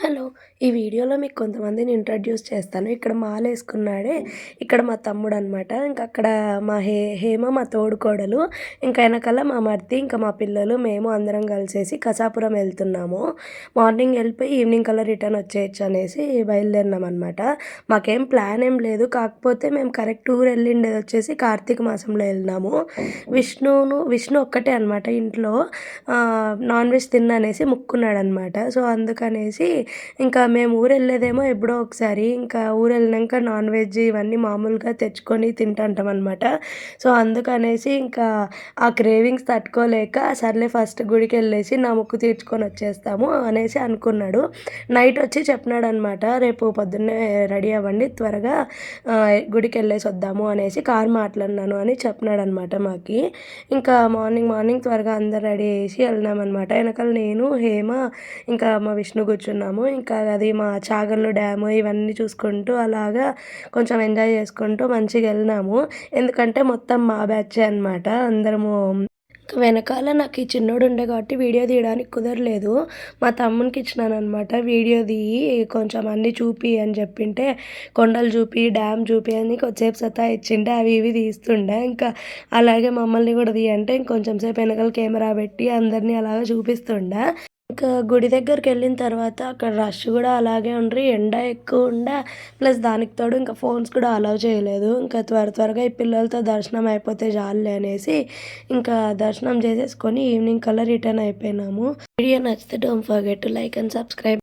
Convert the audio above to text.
Hello! ఈ వీడియోలో మీకు కొంతమందిని ఇంట్రడ్యూస్ చేస్తాను. ఇక్కడ మాలేసుకున్నాడే, ఇక్కడ మా తమ్ముడనమాట. అక్కడ మా హేమ మా తోడికోడలు, ఇంకా ఎనకాల మా మరిది, ఇంకా మా పిల్లలు, మేము అందరం కలిసేసి కసాపురం ఎళ్తున్నాము. మార్నింగ్ ఎళ్ళిపోయి ఈవినింగ్ కల్లా రిటర్న్ వచ్చేయొచ్చు అనేసి బయలుదేరినామనమాట. మాకేం ప్లాన్ ఏం లేదు. కాకపోతే మేము కరెక్ట్ ఊరెళ్ళిండేది వచ్చేసి కార్తీక మాసంలో ఎళ్ళినాము. విష్ణు ఒక్కటే అనమాట ఇంట్లో నాన్ వెజ్ తిననేసి మొక్కున్నాడనమాట. సో, అందుకనేసి ఇంకా మేము ఊరెళ్ళేదేమో ఎప్పుడో ఒకసారి. ఇంకా ఊరెళ్ళినంక నాన్ వెజ్ ఇవన్నీ మామూలుగా తెచ్చుకొని తింటుంటామనమాట. సో, అందుకనేసి ఇంకా ఆ క్రేవింగ్స్ తట్టుకోలేక సర్లే ఫస్ట్ గుడికెళ్ళేసి నా మొక్కు తీర్చుకొనొచ్చేస్తాము అనేసి అనుకున్నాడు. నైట్ వచ్చి చెప్పినాడనమాట. రేపు పొద్దున్నే రెడీ అవ్వండి త్వరగా గుడికెళ్ళేసొద్దాము అనేసి కారు మాట్లాడినాను అని చెప్పినాడనమాట మాకి. ఇంకా మార్నింగ్ త్వరగా అందరూ రెడీ అయ్యేసి ఎళ్ళినామనమాట. ఎనకాల నేను, హేమ, ఇంకా మా విష్ణు కూర్చున్నాము. ఇంకా అది మా చాగల్లు డ్యాము ఇవన్నీ చూసుకుంటూ అలాగా కొంచెం ఎంజాయ్ చేసుకుంటూ మంచిగెళ్ళినాము. ఎందుకంటే మొత్తం మా బ్యాచే అనమాట అందరము. వెనకాల నాకు ఈ చిన్నోడు ఉండే కాబట్టి వీడియో తీయడానికి కుదరలేదు. మా తమ్మునికి ఇచ్చినాననమాట. వీడియో తీయి కొంచెం అన్నీ చూపి అని చెప్పింటే, కొండలు చూపి, డ్యామ్ చూపి అని కొద్దిసేపు సతాయిచ్చిండే. అవి ఇవి తీస్తుండే. ఇంకా అలాగే మమ్మల్ని కూడా తీయంటే ఇంకొంచెం సేపు వెనకాల కెమెరా పెట్టి అందరినీ అలాగా చూపిస్తుండే. ఇంకా గుడి దగ్గరికెళ్ళిన తర్వాత అక్కడ రష్ గూడా అలాగే ఉండ్రి. ఎండ ఎక్కువుండే. ప్లస్ దానికి తోడు ఇంకా ఫోన్స్ కూడా అలౌ చేయలేదు. ఇంకా త్వరగా ఈ పిల్లలతో దర్శనం అయిపోతే చాలులే అనేసి ఇంకా దర్శనం చేసేసుకొని ఈవినింగ్ కల్లా రిటర్న్ అయిపోయినాము. వీడియో నచ్చితే don't forget to like and subscribe.